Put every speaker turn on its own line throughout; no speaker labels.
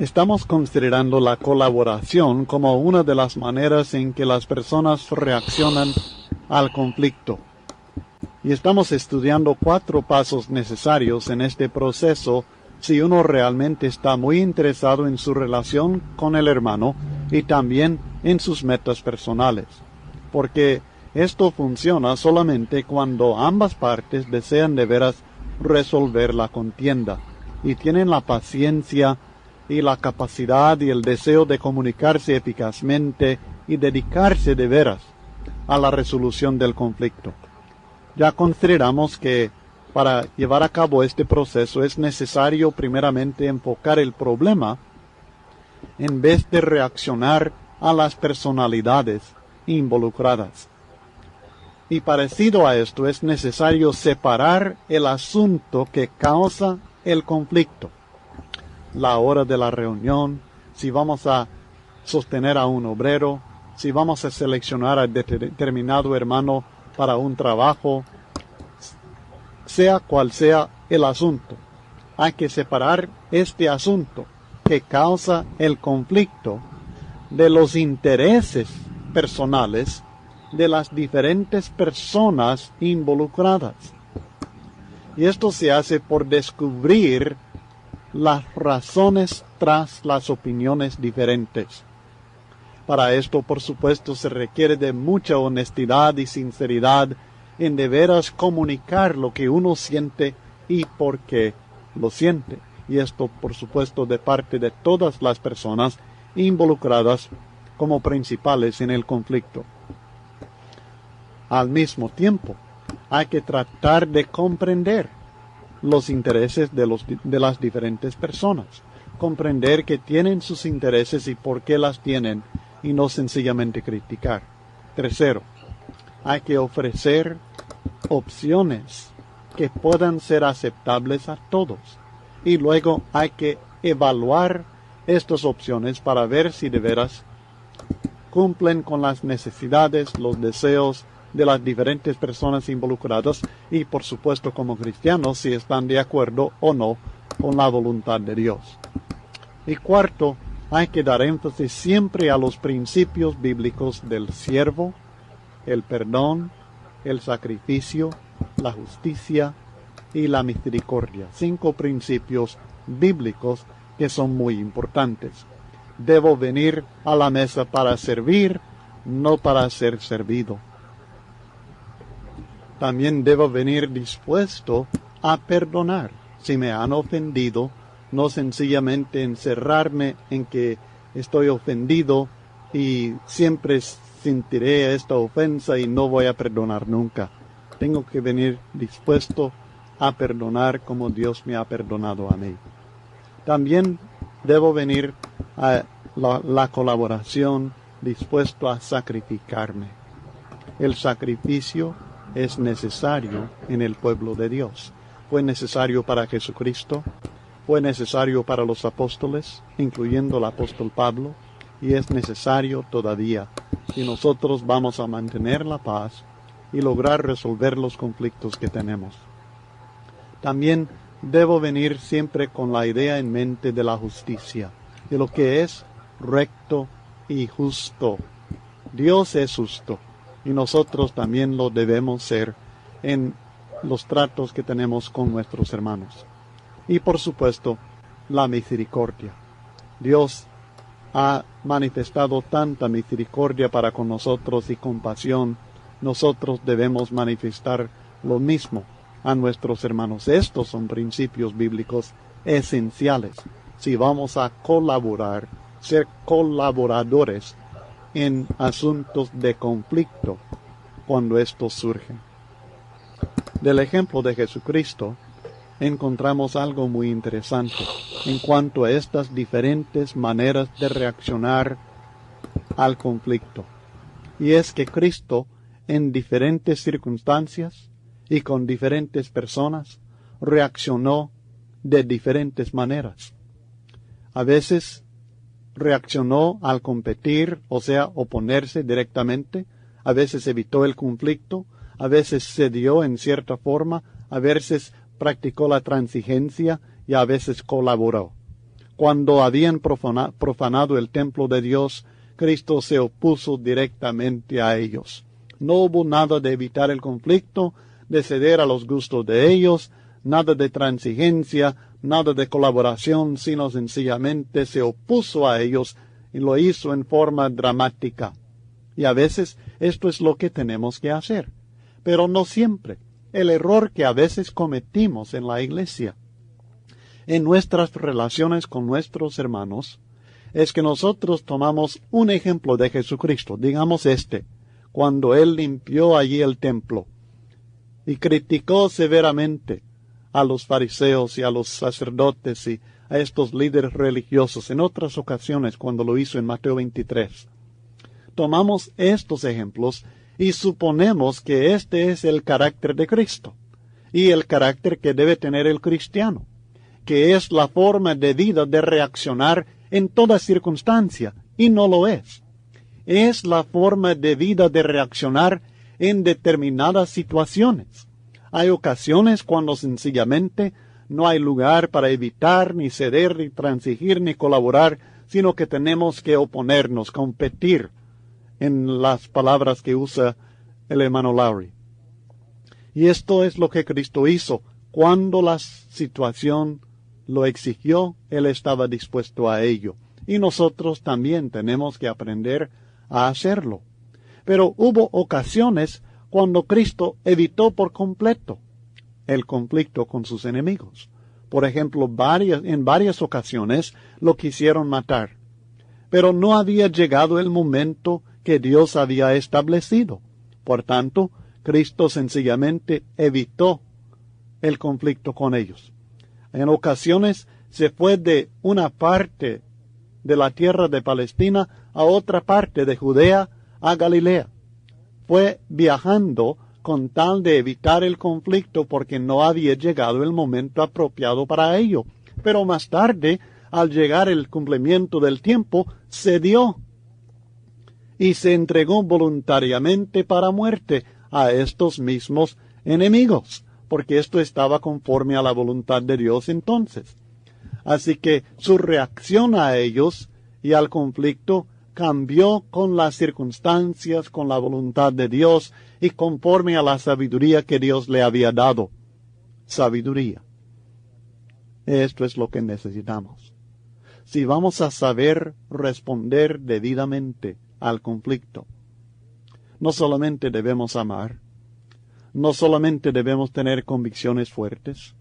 Estamos considerando la colaboración como una de las maneras en que las personas reaccionan al conflicto. Y estamos estudiando 4 pasos necesarios en este proceso si uno realmente está muy interesado en su relación con el hermano y también en sus metas personales. Porque esto funciona solamente cuando ambas partes desean de veras resolver la contienda y tienen la paciencia y la capacidad y el deseo de comunicarse eficazmente y dedicarse de veras a la resolución del conflicto. Ya consideramos que para llevar a cabo este proceso es necesario primeramente enfocar el problema en vez de reaccionar a las personalidades involucradas. Y parecido a esto es necesario separar el asunto que causa el conflicto. La hora de la reunión, si vamos a sostener a un obrero, si vamos a seleccionar a determinado hermano para un trabajo, sea cual sea el asunto. Hay que separar este asunto que causa el conflicto de los intereses personales de las diferentes personas involucradas. Y esto se hace por descubrir las razones tras las opiniones diferentes. Para esto, por supuesto, se requiere de mucha honestidad y sinceridad en de veras comunicar lo que uno siente y por qué lo siente. Y esto, por supuesto, de parte de todas las personas involucradas como principales en el conflicto. Al mismo tiempo, hay que tratar de comprender los intereses de las diferentes personas. Comprender que tienen sus intereses y por qué las tienen, y no sencillamente criticar. Tercero, hay que ofrecer opciones que puedan ser aceptables a todos. Y luego hay que evaluar estas opciones para ver si de veras cumplen con las necesidades, los deseos de las diferentes personas involucradas y, por supuesto, como cristianos, si están de acuerdo o no con la voluntad de Dios. Y cuarto, hay que dar énfasis siempre a los principios bíblicos del siervo, el perdón, el sacrificio, la justicia y la misericordia. 5 principios bíblicos que son muy importantes. Debo venir a la mesa para servir, no para ser servido. También debo venir dispuesto a perdonar si me han ofendido, no sencillamente encerrarme en que estoy ofendido y siempre sentiré esta ofensa y no voy a perdonar nunca. Tengo que venir dispuesto a perdonar como Dios me ha perdonado a mí. También debo venir a la colaboración dispuesto a sacrificarme. El sacrificio es necesario en el pueblo de Dios. Fue necesario para Jesucristo, fue necesario para los apóstoles, incluyendo el apóstol Pablo, y es necesario todavía si nosotros vamos a mantener la paz y lograr resolver los conflictos que tenemos. También debo venir siempre con la idea en mente de la justicia, de lo que es recto y justo. Dios es justo. Y nosotros también lo debemos ser en los tratos que tenemos con nuestros hermanos. Y por supuesto, la misericordia. Dios ha manifestado tanta misericordia para con nosotros y compasión. Nosotros debemos manifestar lo mismo a nuestros hermanos. Estos son principios bíblicos esenciales si vamos a colaborar, ser colaboradores en asuntos de conflicto cuando estos surgen. Del ejemplo de Jesucristo encontramos algo muy interesante en cuanto a estas diferentes maneras de reaccionar al conflicto. Y es que Cristo, en diferentes circunstancias y con diferentes personas, reaccionó de diferentes maneras. A veces reaccionó al competir, o sea, oponerse directamente. A veces evitó el conflicto, a veces cedió en cierta forma, a veces practicó la transigencia y a veces colaboró. Cuando habían profanado el templo de Dios, Cristo se opuso directamente a ellos. No hubo nada de evitar el conflicto, de ceder a los gustos de ellos, nada de transigencia, nada de colaboración, sino sencillamente se opuso a ellos y lo hizo en forma dramática. Y a veces esto es lo que tenemos que hacer, pero no siempre. El error que a veces cometimos en la iglesia, en nuestras relaciones con nuestros hermanos, es que nosotros tomamos un ejemplo de Jesucristo, digamos cuando Él limpió allí el templo y criticó severamente a los fariseos y a los sacerdotes y a estos líderes religiosos en otras ocasiones cuando lo hizo en Mateo 23. Tomamos estos ejemplos y suponemos que este es el carácter de Cristo y el carácter que debe tener el cristiano, que es la forma de vida de reaccionar en toda circunstancia, y no lo es. Es la forma de vida de reaccionar en determinadas situaciones. Hay ocasiones cuando sencillamente no hay lugar para evitar, ni ceder, ni transigir, ni colaborar, sino que tenemos que oponernos, competir, en las palabras que usa el hermano Lowry. Y esto es lo que Cristo hizo. Cuando la situación lo exigió, Él estaba dispuesto a ello. Y nosotros también tenemos que aprender a hacerlo. Pero hubo ocasiones cuando Cristo evitó por completo el conflicto con sus enemigos. Por ejemplo, en varias ocasiones lo quisieron matar. Pero no había llegado el momento que Dios había establecido. Por tanto, Cristo sencillamente evitó el conflicto con ellos. En ocasiones se fue de una parte de la tierra de Palestina a otra parte de Judea, a Galilea. Fue viajando con tal de evitar el conflicto porque no había llegado el momento apropiado para ello. Pero más tarde, al llegar el cumplimiento del tiempo, cedió y se entregó voluntariamente para muerte a estos mismos enemigos, porque esto estaba conforme a la voluntad de Dios entonces. Así que su reacción a ellos y al conflicto cambió con las circunstancias, con la voluntad de Dios y conforme a la sabiduría que Dios le había dado. Sabiduría. Esto es lo que necesitamos. Si vamos a saber responder debidamente al conflicto, no solamente debemos amar, no solamente debemos tener convicciones fuertes,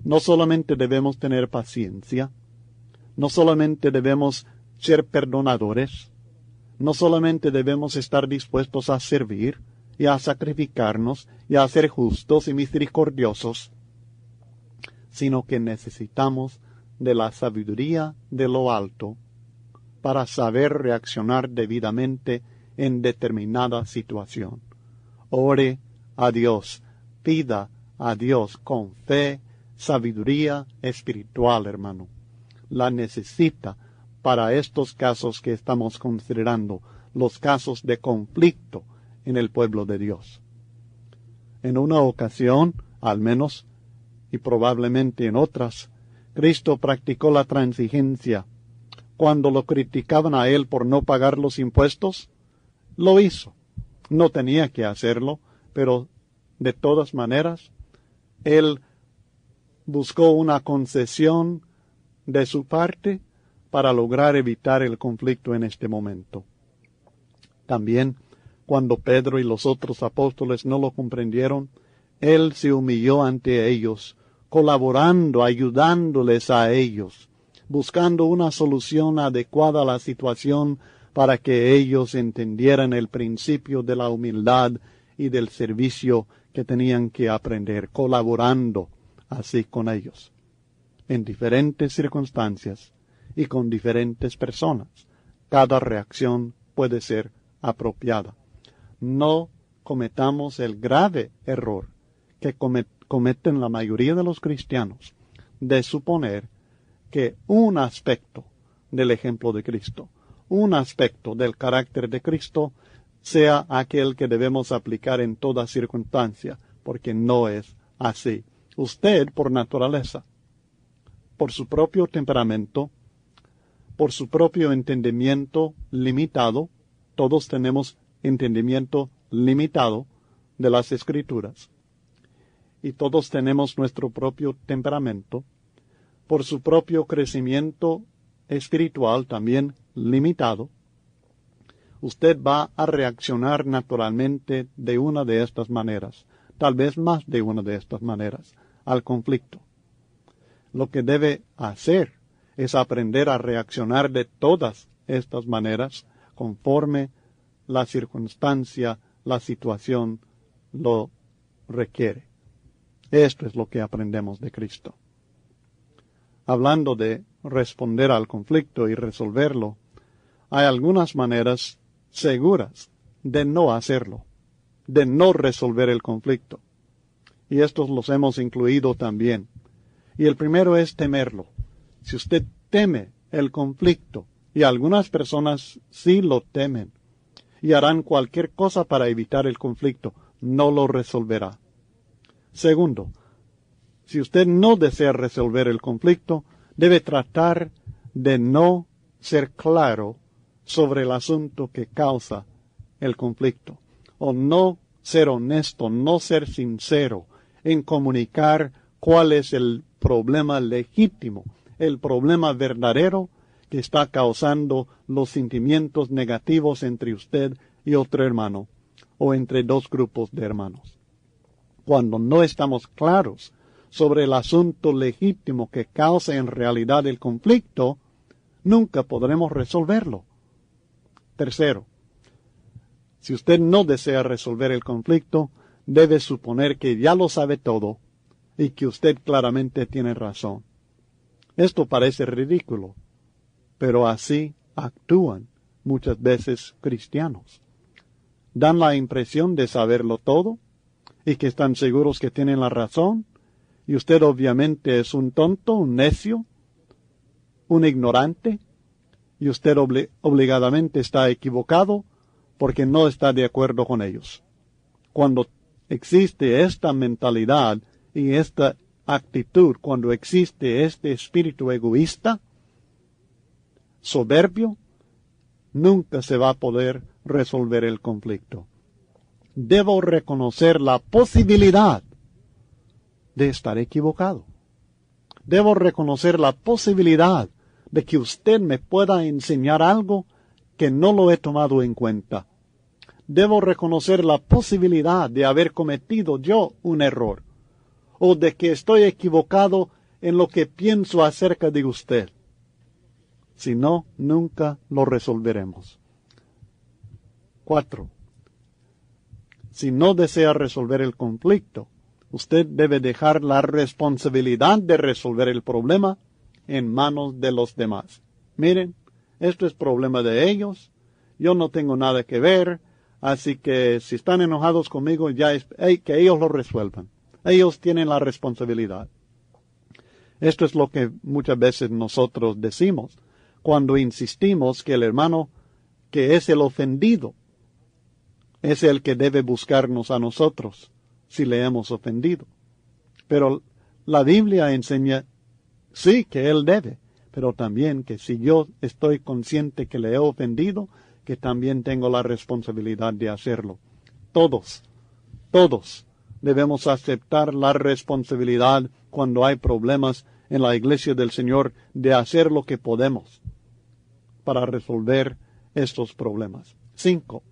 no solamente debemos tener paciencia, no solamente debemos ser perdonadores, no solamente debemos estar dispuestos a servir y a sacrificarnos y a ser justos y misericordiosos, sino que necesitamos de la sabiduría de lo alto para saber reaccionar debidamente en determinada situación. Ore a Dios, pida a Dios con fe, sabiduría espiritual, hermano. La necesita para estos casos que estamos considerando, los casos de conflicto en el pueblo de Dios. En una ocasión, al menos, y probablemente en otras, Cristo practicó la transigencia. Cuando lo criticaban a Él por no pagar los impuestos, lo hizo. No tenía que hacerlo, pero de todas maneras, Él buscó una concesión de su parte para lograr evitar el conflicto en este momento. También, cuando Pedro y los otros apóstoles no lo comprendieron, Él se humilló ante ellos, colaborando, ayudándoles a ellos, buscando una solución adecuada a la situación para que ellos entendieran el principio de la humildad y del servicio que tenían que aprender, colaborando así con ellos, en diferentes circunstancias y con diferentes personas. Cada reacción puede ser apropiada. No cometamos el grave error que cometen la mayoría de los cristianos de suponer que un aspecto del ejemplo de Cristo, un aspecto del carácter de Cristo, sea aquel que debemos aplicar en toda circunstancia, porque no es así. Usted, por naturaleza, por su propio temperamento, por su propio entendimiento limitado. Todos tenemos entendimiento limitado de las Escrituras. Y todos tenemos nuestro propio temperamento. Por su propio crecimiento espiritual también limitado. Usted va a reaccionar naturalmente de una de estas maneras, tal vez más de una de estas maneras, al conflicto. Lo que debe hacer es aprender a reaccionar de todas estas maneras conforme la circunstancia, la situación lo requiere. Esto es lo que aprendemos de Cristo. Hablando de responder al conflicto y resolverlo, hay algunas maneras seguras de no hacerlo, de no resolver el conflicto. Y estos los hemos incluido también. Y el primero es temerlo. Si usted teme el conflicto, y algunas personas sí lo temen, y harán cualquier cosa para evitar el conflicto, no lo resolverá. Segundo, si usted no desea resolver el conflicto, debe tratar de no ser claro sobre el asunto que causa el conflicto, o no ser honesto, no ser sincero en comunicar cuál es el problema legítimo, el problema verdadero que está causando los sentimientos negativos entre usted y otro hermano, o entre dos grupos de hermanos. Cuando no estamos claros sobre el asunto legítimo que causa en realidad el conflicto, nunca podremos resolverlo. Tercero, si usted no desea resolver el conflicto, debe suponer que ya lo sabe todo y que usted claramente tiene razón. Esto parece ridículo, pero así actúan muchas veces cristianos. Dan la impresión de saberlo todo y que están seguros que tienen la razón, y usted obviamente es un tonto, un necio, un ignorante, y usted obligadamente está equivocado porque no está de acuerdo con ellos. Cuando existe esta mentalidad y esta actitud, cuando existe este espíritu egoísta, soberbio, nunca se va a poder resolver el conflicto. Debo reconocer la posibilidad de estar equivocado. Debo reconocer la posibilidad de que usted me pueda enseñar algo que no lo he tomado en cuenta. Debo reconocer la posibilidad de haber cometido yo un error, o de que estoy equivocado en lo que pienso acerca de usted. Si no, nunca lo resolveremos. 4. Si no desea resolver el conflicto, usted debe dejar la responsabilidad de resolver el problema en manos de los demás. Miren, esto es problema de ellos, yo no tengo nada que ver, así que si están enojados conmigo, ya es que ellos lo resuelvan. Ellos tienen la responsabilidad. Esto es lo que muchas veces nosotros decimos cuando insistimos que el hermano que es el ofendido es el que debe buscarnos a nosotros si le hemos ofendido. Pero la Biblia enseña, sí, que él debe, pero también que si yo estoy consciente que le he ofendido, que también tengo la responsabilidad de hacerlo. Todos debemos aceptar la responsabilidad cuando hay problemas en la iglesia del Señor de hacer lo que podemos para resolver estos problemas. 5.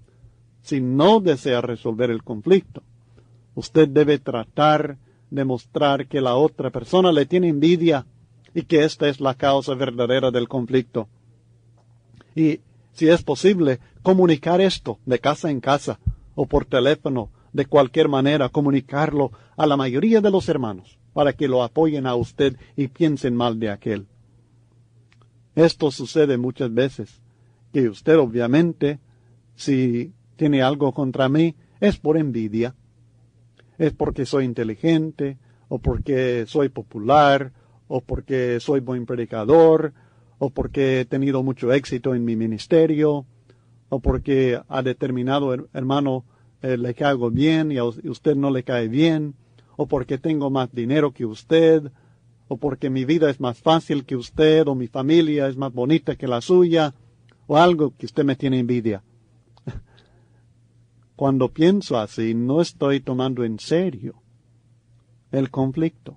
Si no desea resolver el conflicto, usted debe tratar de mostrar que la otra persona le tiene envidia y que esta es la causa verdadera del conflicto. Y, si es posible, comunicar esto de casa en casa o por teléfono, de cualquier manera, comunicarlo a la mayoría de los hermanos para que lo apoyen a usted y piensen mal de aquel. Esto sucede muchas veces, que usted obviamente, si tiene algo contra mí, es por envidia. Es porque soy inteligente, o porque soy popular, o porque soy buen predicador, o porque he tenido mucho éxito en mi ministerio, o porque a determinado hermano le caigo bien y a usted no le cae bien, o porque tengo más dinero que usted, o porque mi vida es más fácil que usted, o mi familia es más bonita que la suya, o algo que usted me tiene envidia. Cuando pienso así, no estoy tomando en serio el conflicto.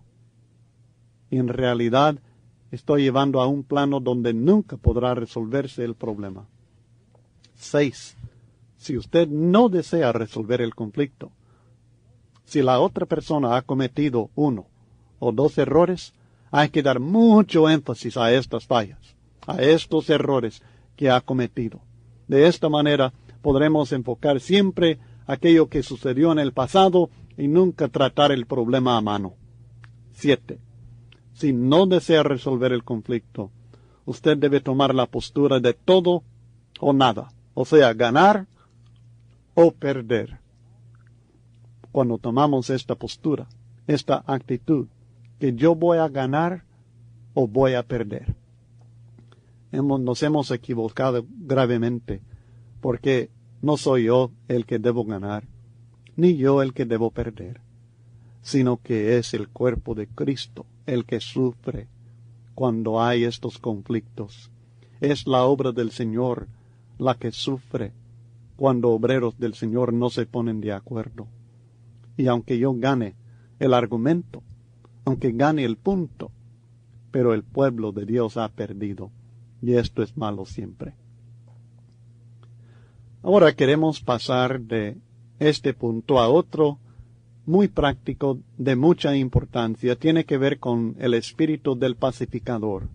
Y en realidad estoy llevando a un plano donde nunca podrá resolverse el problema. 6. Si usted no desea resolver el conflicto, si la otra persona ha cometido 1 o 2 errores, hay que dar mucho énfasis a estas fallas, a estos errores que ha cometido. De esta manera podremos enfocar siempre aquello que sucedió en el pasado y nunca tratar el problema a mano. 7. Si no desea resolver el conflicto, usted debe tomar la postura de todo o nada, o sea, ganar o perder. Cuando tomamos esta postura, esta actitud, que yo voy a ganar o voy a perder, nos hemos equivocado gravemente, porque no soy yo el que debo ganar, ni yo el que debo perder, sino que es el cuerpo de Cristo el que sufre cuando hay estos conflictos. Es la obra del Señor la que sufre cuando obreros del Señor no se ponen de acuerdo. Y aunque yo gane el argumento, aunque gane el punto, pero el pueblo de Dios ha perdido, y esto es malo siempre. Ahora queremos pasar de este punto a otro muy práctico, de mucha importancia. Tiene que ver con el espíritu del pacificador.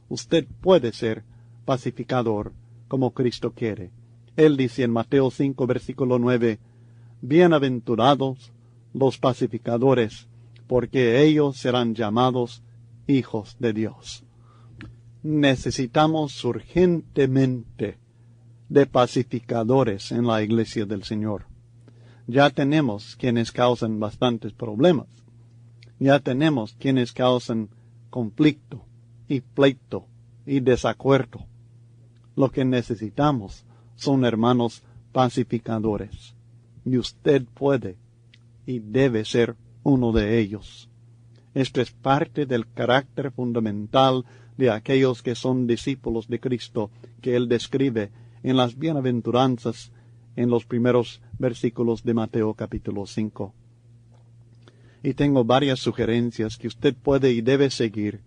Usted puede ser pacificador como Cristo quiere. Él dice en Mateo 5, versículo 9, bienaventurados los pacificadores, porque ellos serán llamados hijos de Dios. Necesitamos urgentemente de pacificadores en la iglesia del Señor. Ya tenemos quienes causan bastantes problemas. Ya tenemos quienes causan conflicto y pleito y desacuerdo. Lo que necesitamos son hermanos pacificadores. Y usted puede y debe ser uno de ellos. Esto es parte del carácter fundamental de aquellos que son discípulos de Cristo, que Él describe en las bienaventuranzas en los primeros versículos de Mateo capítulo 5. Y tengo varias sugerencias que usted puede y debe seguir,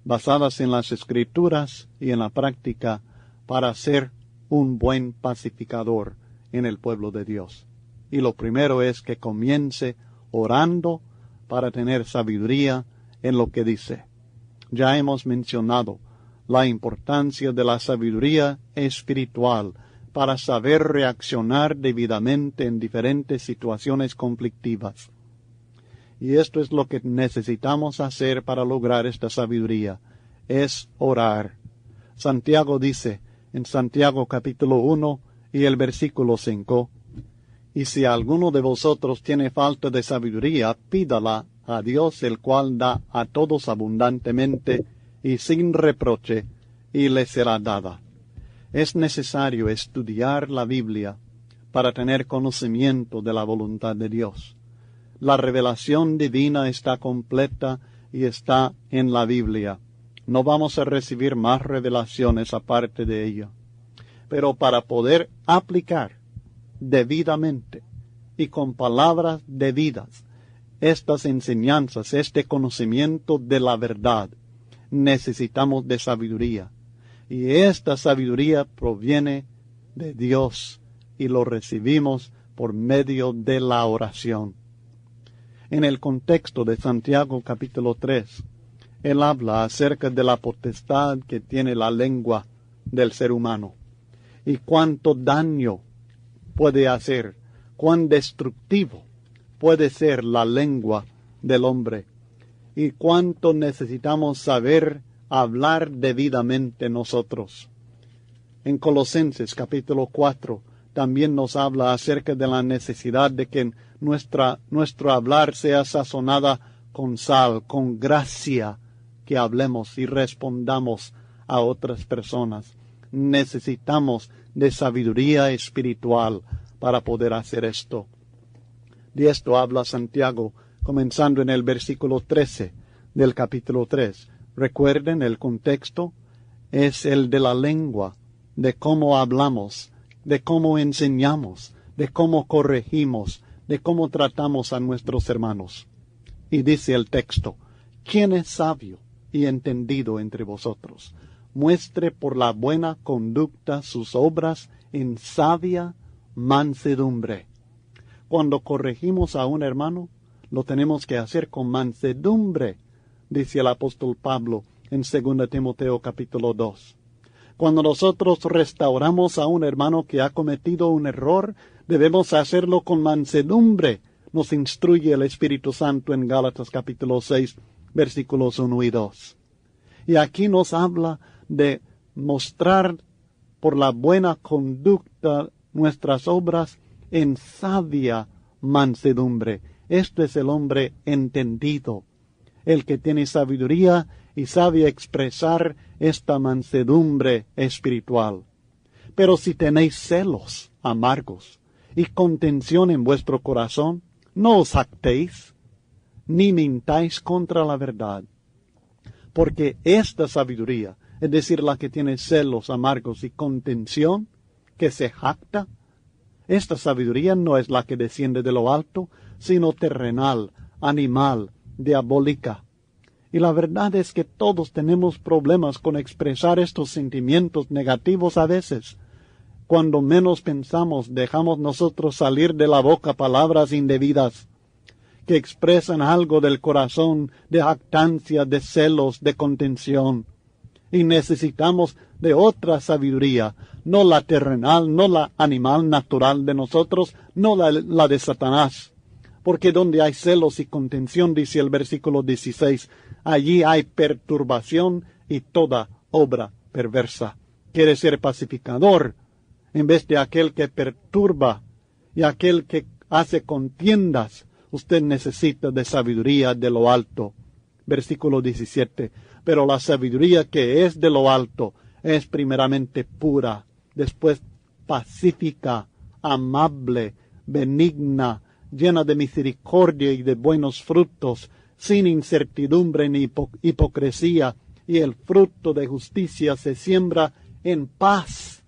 basadas en las Escrituras y en la práctica, para ser un buen pacificador en el pueblo de Dios. Y lo primero es que comience orando para tener sabiduría en lo que dice. Ya hemos mencionado la importancia de la sabiduría espiritual para saber reaccionar debidamente en diferentes situaciones conflictivas. Y esto es lo que necesitamos hacer para lograr esta sabiduría, es orar. Santiago dice en Santiago capítulo 1 y el versículo 5, y si alguno de vosotros tiene falta de sabiduría, pídala a Dios, el cual da a todos abundantemente y sin reproche, y le será dada. Es necesario estudiar la Biblia para tener conocimiento de la voluntad de Dios. La revelación divina está completa y está en la Biblia. No vamos a recibir más revelaciones aparte de ella. Pero para poder aplicar debidamente y con palabras debidas estas enseñanzas, este conocimiento de la verdad, necesitamos de sabiduría. Y esta sabiduría proviene de Dios y lo recibimos por medio de la oración. En el contexto de Santiago capítulo 3, él habla acerca de la potestad que tiene la lengua del ser humano y cuánto daño puede hacer, cuán destructivo puede ser la lengua del hombre y cuánto necesitamos saber hablar debidamente nosotros. En Colosenses capítulo 4 también nos habla acerca de la necesidad de que nuestro hablar sea sazonada con sal, con gracia, que hablemos y respondamos a otras personas. Necesitamos de sabiduría espiritual para poder hacer esto. De esto habla Santiago, comenzando en el versículo 13, del capítulo 3. Recuerden, el contexto es el de la lengua, de cómo hablamos, de cómo enseñamos, de cómo corregimos, de cómo tratamos a nuestros hermanos. Y dice el texto: ¿quién es sabio y entendido entre vosotros? Muestre por la buena conducta sus obras en sabia mansedumbre. Cuando corregimos a un hermano, lo tenemos que hacer con mansedumbre, dice el apóstol Pablo en 2 Timoteo capítulo 2. Cuando nosotros restauramos a un hermano que ha cometido un error, debemos hacerlo con mansedumbre. Nos instruye el Espíritu Santo en Gálatas capítulo 6, versículos 1 y 2. Y aquí nos habla de mostrar por la buena conducta nuestras obras en sabia mansedumbre. Este es el hombre entendido, el que tiene sabiduría y sabe expresar esta mansedumbre espiritual. Pero si tenéis celos amargos y contención en vuestro corazón, no os jactéis, ni mintáis contra la verdad. Porque esta sabiduría, es decir, la que tiene celos amargos y contención, que se jacta, esta sabiduría no es la que desciende de lo alto, sino terrenal, animal, diabólica. Y la verdad es que todos tenemos problemas con expresar estos sentimientos negativos a veces. Cuando menos pensamos, dejamos nosotros salir de la boca palabras indebidas, que expresan algo del corazón, de jactancia, de celos, de contención. Y necesitamos de otra sabiduría, no la terrenal, no la animal natural de nosotros, no la de Satanás. Porque donde hay celos y contención, dice el versículo 16, allí hay perturbación y toda obra perversa. Quiere ser pacificador, en vez de aquel que perturba y aquel que hace contiendas. Usted necesita de sabiduría de lo alto. Versículo 17. Pero la sabiduría que es de lo alto es primeramente pura, después pacífica, amable, benigna, llena de misericordia y de buenos frutos, sin incertidumbre ni hipocresía, y el fruto de justicia se siembra en paz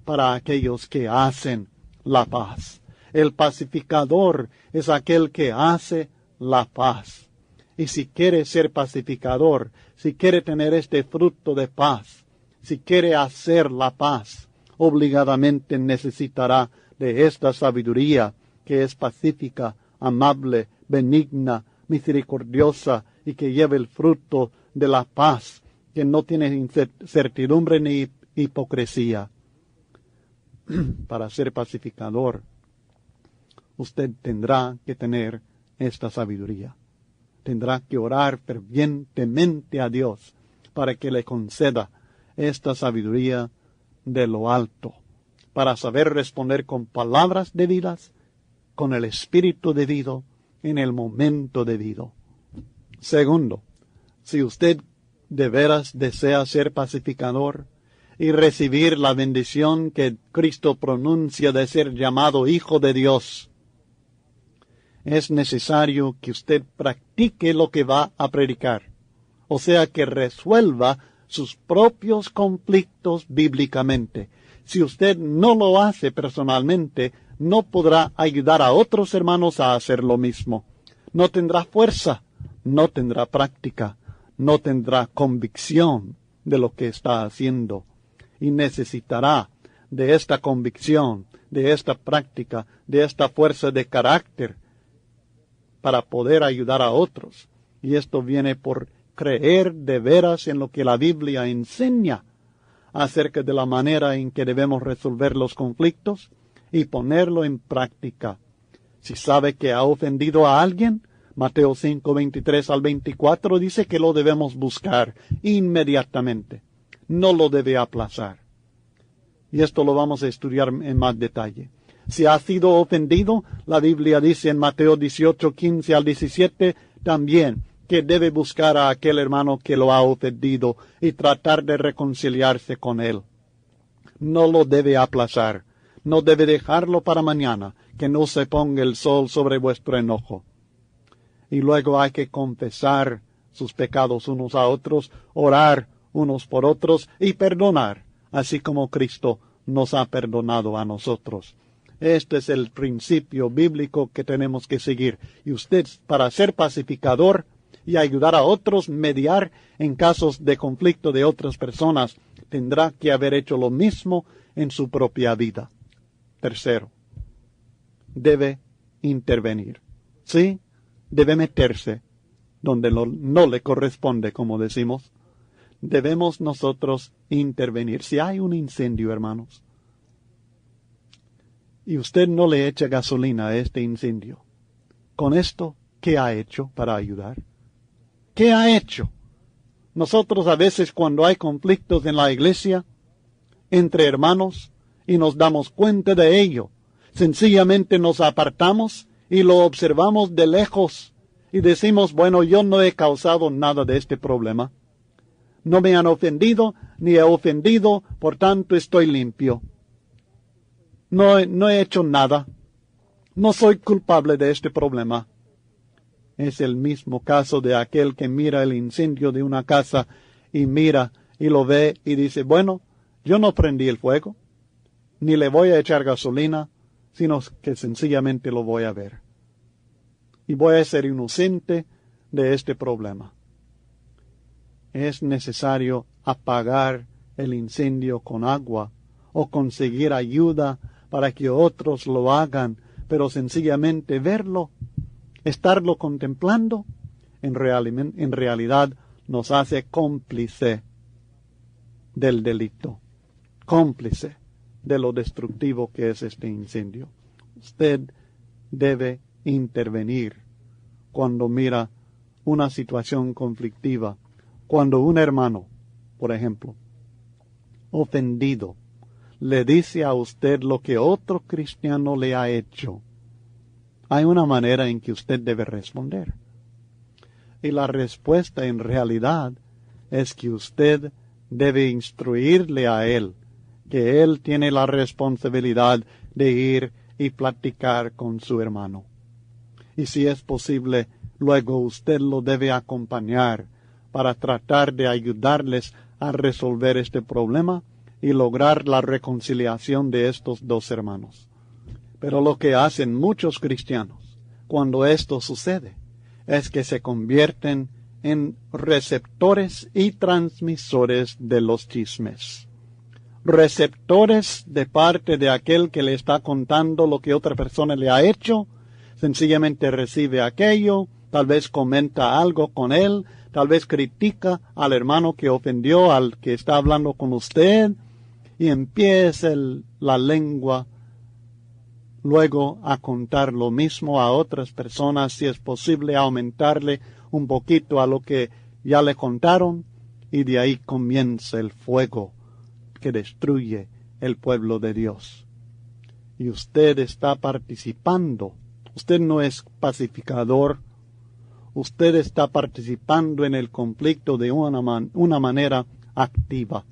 para aquellos que hacen la paz. El pacificador es aquel que hace la paz. Y si quiere ser pacificador, si quiere tener este fruto de paz, si quiere hacer la paz, obligadamente necesitará de esta sabiduría que es pacífica, amable, benigna, misericordiosa y que lleva el fruto de la paz, que no tiene incertidumbre ni hipocresía. Para ser pacificador, usted tendrá que tener esta sabiduría. Tendrá que orar fervientemente a Dios para que le conceda esta sabiduría de lo alto, para saber responder con palabras debidas, con el espíritu debido, en el momento debido. Segundo, si usted de veras desea ser pacificador y recibir la bendición que Cristo pronuncia de ser llamado Hijo de Dios, es necesario que usted practique lo que va a predicar, o sea, que resuelva sus propios conflictos bíblicamente. Si usted no lo hace personalmente, no podrá ayudar a otros hermanos a hacer lo mismo. No tendrá fuerza, no tendrá práctica, no tendrá convicción de lo que está haciendo. Y necesitará de esta convicción, de esta práctica, de esta fuerza de carácter para poder ayudar a otros. Y esto viene por creer de veras en lo que la Biblia enseña acerca de la manera en que debemos resolver los conflictos y ponerlo en práctica. Si sabe que ha ofendido a alguien, Mateo 5, 23 al 24 dice que lo debemos buscar inmediatamente. No lo debe aplazar. Y esto lo vamos a estudiar en más detalle. Si ha sido ofendido, la Biblia dice en Mateo 18, 15 al 17, también que debe buscar a aquel hermano que lo ha ofendido y tratar de reconciliarse con él. No lo debe aplazar, no debe dejarlo para mañana, que no se ponga el sol sobre vuestro enojo. Y luego hay que confesar sus pecados unos a otros, orar unos por otros y perdonar, así como Cristo nos ha perdonado a nosotros. Este es el principio bíblico que tenemos que seguir. Y usted, para ser pacificador y ayudar a otros, mediar en casos de conflicto de otras personas, tendrá que haber hecho lo mismo en su propia vida. Tercero, debe intervenir. Sí, debe meterse donde no le corresponde, como decimos. Debemos nosotros intervenir. Si hay un incendio, hermanos, y usted no le echa gasolina a este incendio, con esto, ¿qué ha hecho para ayudar? ¿Qué ha hecho? Nosotros a veces cuando hay conflictos en la iglesia, entre hermanos, y nos damos cuenta de ello, sencillamente nos apartamos y lo observamos de lejos y decimos, bueno, yo no he causado nada de este problema. No me han ofendido, ni he ofendido, por tanto estoy limpio. No he hecho nada. No soy culpable de este problema. Es el mismo caso de aquel que mira el incendio de una casa y mira y lo ve y dice, bueno, yo no prendí el fuego, ni le voy a echar gasolina, sino que sencillamente lo voy a ver. Y voy a ser inocente de este problema. Es necesario apagar el incendio con agua o conseguir ayuda para que otros lo hagan, pero sencillamente verlo, estarlo contemplando, en realidad nos hace cómplice del delito, cómplice de lo destructivo que es este incendio. Usted debe intervenir cuando mira una situación conflictiva, cuando un hermano, por ejemplo, ofendido, le dice a usted lo que otro cristiano le ha hecho. Hay una manera en que usted debe responder. Y la respuesta en realidad es que usted debe instruirle a él, que él tiene la responsabilidad de ir y platicar con su hermano. Y si es posible, luego usted lo debe acompañar para tratar de ayudarles a resolver este problema y lograr la reconciliación de estos dos hermanos. Pero lo que hacen muchos cristianos cuando esto sucede es que se convierten en receptores y transmisores de los chismes. Receptores de parte de aquel que le está contando lo que otra persona le ha hecho, sencillamente recibe aquello, tal vez comenta algo con él, tal vez critica al hermano que ofendió, al que está hablando con usted, y empieza la lengua luego a contar lo mismo a otras personas, si es posible aumentarle un poquito a lo que ya le contaron, y de ahí comienza el fuego que destruye el pueblo de Dios. Y usted está participando, usted no es pacificador, usted está participando en el conflicto de una manera activa.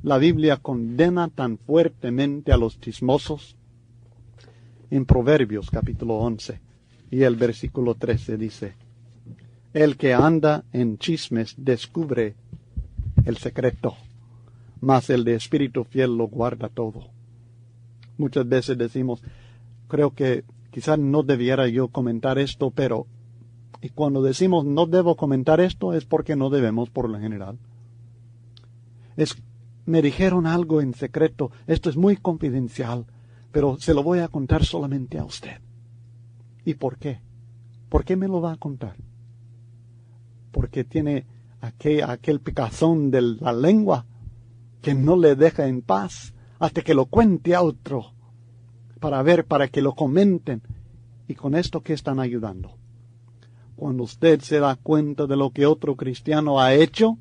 La Biblia condena tan fuertemente a los chismosos. En Proverbios capítulo 11 y el versículo 13 dice, el que anda en chismes descubre el secreto, mas el de espíritu fiel lo guarda todo. Muchas veces decimos, creo que quizás no debiera yo comentar esto, pero y cuando decimos no debo comentar esto es porque no debemos por lo general. Me dijeron algo en secreto, esto es muy confidencial, pero se lo voy a contar solamente a usted. ¿Y por qué? ¿Por qué me lo va a contar? Porque tiene aquel picazón de la lengua que no le deja en paz hasta que lo cuente a otro, para que lo comenten. ¿Y con esto qué están ayudando? Cuando usted se da cuenta de lo que otro cristiano ha hecho,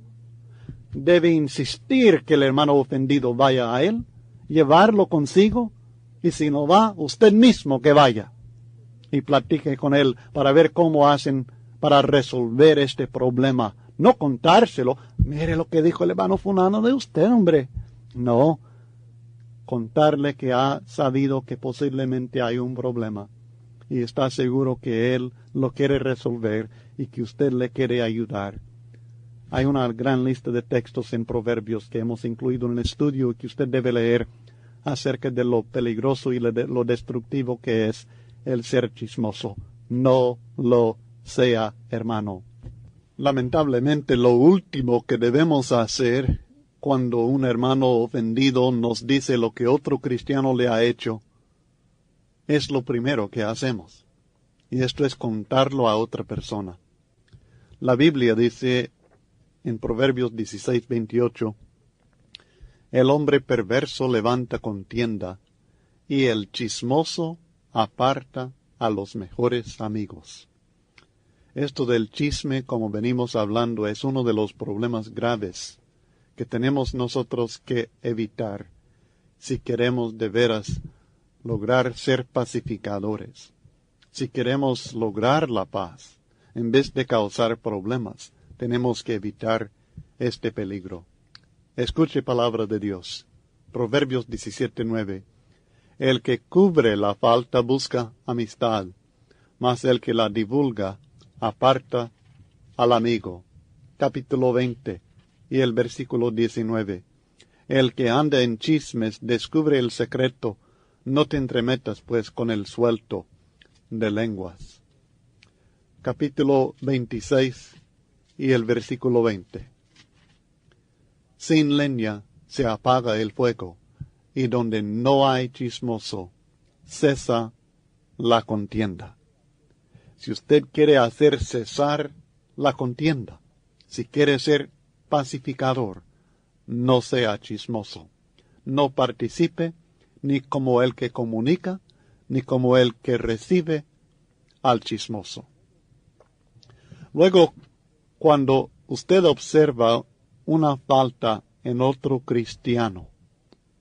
debe insistir que el hermano ofendido vaya a él, llevarlo consigo, y si no va, usted mismo que vaya y platique con él para ver cómo hacen para resolver este problema. No contárselo, mire lo que dijo el hermano fulano de usted, hombre. No, contarle que ha sabido que posiblemente hay un problema y está seguro que él lo quiere resolver y que usted le quiere ayudar. Hay una gran lista de textos en Proverbios que hemos incluido en el estudio y que usted debe leer acerca de lo peligroso y lo destructivo que es el ser chismoso. No lo sea, hermano. Lamentablemente, lo último que debemos hacer cuando un hermano ofendido nos dice lo que otro cristiano le ha hecho, es lo primero que hacemos. Y esto es contarlo a otra persona. La Biblia dice en Proverbios 16:28, el hombre perverso levanta contienda, y el chismoso aparta a los mejores amigos. Esto del chisme, como venimos hablando, es uno de los problemas graves que tenemos nosotros que evitar si queremos de veras lograr ser pacificadores, si queremos lograr la paz. En vez de causar problemas, tenemos que evitar este peligro. Escuche palabra de Dios. Proverbios 17:9. El que cubre la falta busca amistad, mas el que la divulga aparta al amigo. Capítulo 20 y el versículo 19. El que anda en chismes descubre el secreto, no te entremetas pues con el suelto de lenguas. Capítulo 26 y el versículo 20. Sin leña se apaga el fuego, y donde no hay chismoso, cesa la contienda. Si usted quiere hacer cesar la contienda, si quiere ser pacificador, no sea chismoso. No participe ni como el que comunica, ni como el que recibe al chismoso. Luego, cuando usted observa una falta en otro cristiano,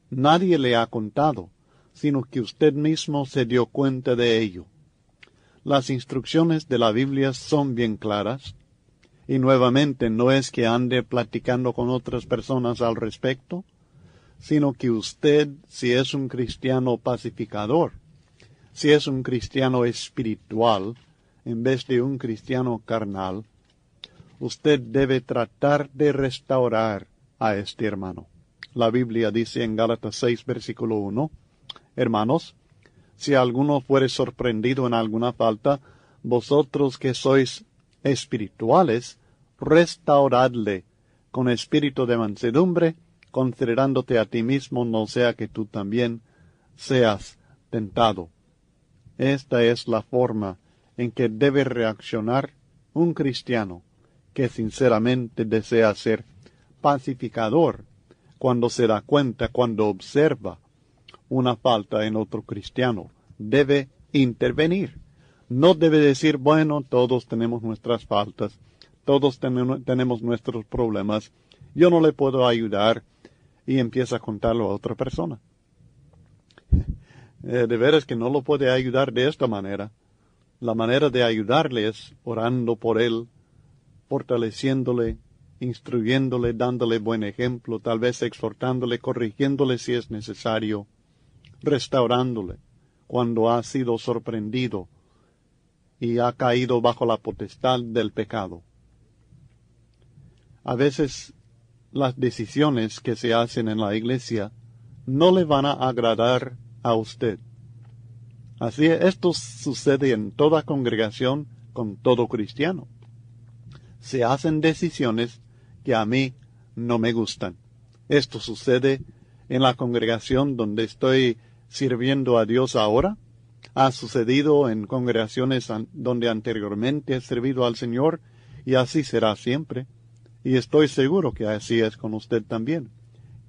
nadie le ha contado, sino que usted mismo se dio cuenta de ello. Las instrucciones de la Biblia son bien claras, y nuevamente no es que ande platicando con otras personas al respecto, sino que usted, si es un cristiano pacificador, si es un cristiano espiritual, en vez de un cristiano carnal, usted debe tratar de restaurar a este hermano. La Biblia dice en Gálatas 6, versículo 1, hermanos, si alguno fuere sorprendido en alguna falta, vosotros que sois espirituales, restauradle con espíritu de mansedumbre, considerándote a ti mismo, no sea que tú también seas tentado. Esta es la forma en que debe reaccionar un cristiano que sinceramente desea ser pacificador cuando se da cuenta, cuando observa una falta en otro cristiano. Debe intervenir. No debe decir, bueno, todos tenemos nuestras faltas, todos tenemos nuestros problemas, yo no le puedo ayudar, y empieza a contarlo a otra persona. De veras que no lo puede ayudar de esta manera. La manera de ayudarle es orando por él, fortaleciéndole, instruyéndole, dándole buen ejemplo, tal vez exhortándole, corrigiéndole si es necesario, restaurándole cuando ha sido sorprendido y ha caído bajo la potestad del pecado. A veces las decisiones que se hacen en la iglesia no le van a agradar a usted. Así esto sucede en toda congregación con todo cristiano. Se hacen decisiones que a mí no me gustan. Esto sucede en la congregación donde estoy sirviendo a Dios ahora. Ha sucedido en congregaciones donde anteriormente he servido al Señor, y así será siempre. Y estoy seguro que así es con usted también.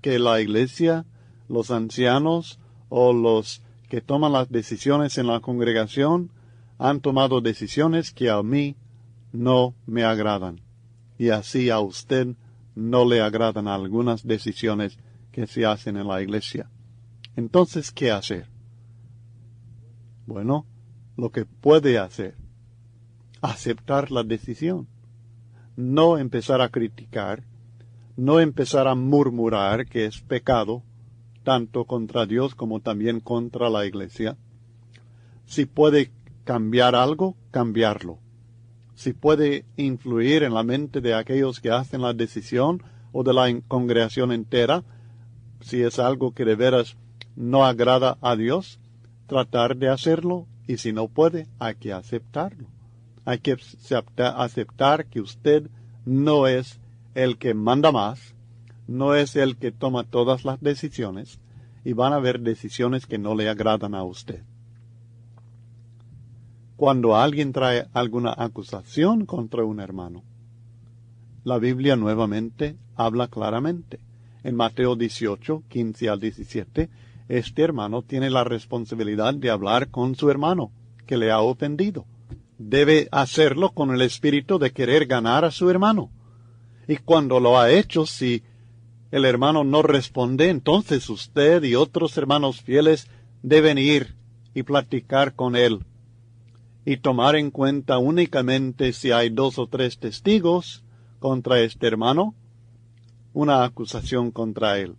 Que la iglesia, los ancianos o los que toman las decisiones en la congregación han tomado decisiones que a mí no me agradan. Y así a usted no le agradan algunas decisiones que se hacen en la iglesia. Entonces, ¿qué hacer? Bueno, lo que puede hacer, aceptar la decisión. No empezar a criticar, no empezar a murmurar, que es pecado, tanto contra Dios como también contra la iglesia. Si puede cambiar algo, cambiarlo. si puede influir en la mente de aquellos que hacen la decisión o de la congregación entera, si es algo que de veras no agrada a Dios, tratar de hacerlo, y si no puede, hay que aceptarlo. Hay que aceptar que usted no es el que manda más, no es el que toma todas las decisiones, y van a haber decisiones que no le agradan a usted. Cuando alguien trae alguna acusación contra un hermano, la Biblia nuevamente habla claramente. En Mateo 18, 15 al 17, este hermano tiene la responsabilidad de hablar con su hermano que le ha ofendido. Debe hacerlo con el espíritu de querer ganar a su hermano. Y cuando lo ha hecho, si el hermano no responde, entonces usted y otros hermanos fieles deben ir y platicar con él. Y tomar en cuenta únicamente si hay 2 o 3 testigos contra este hermano, una acusación contra él.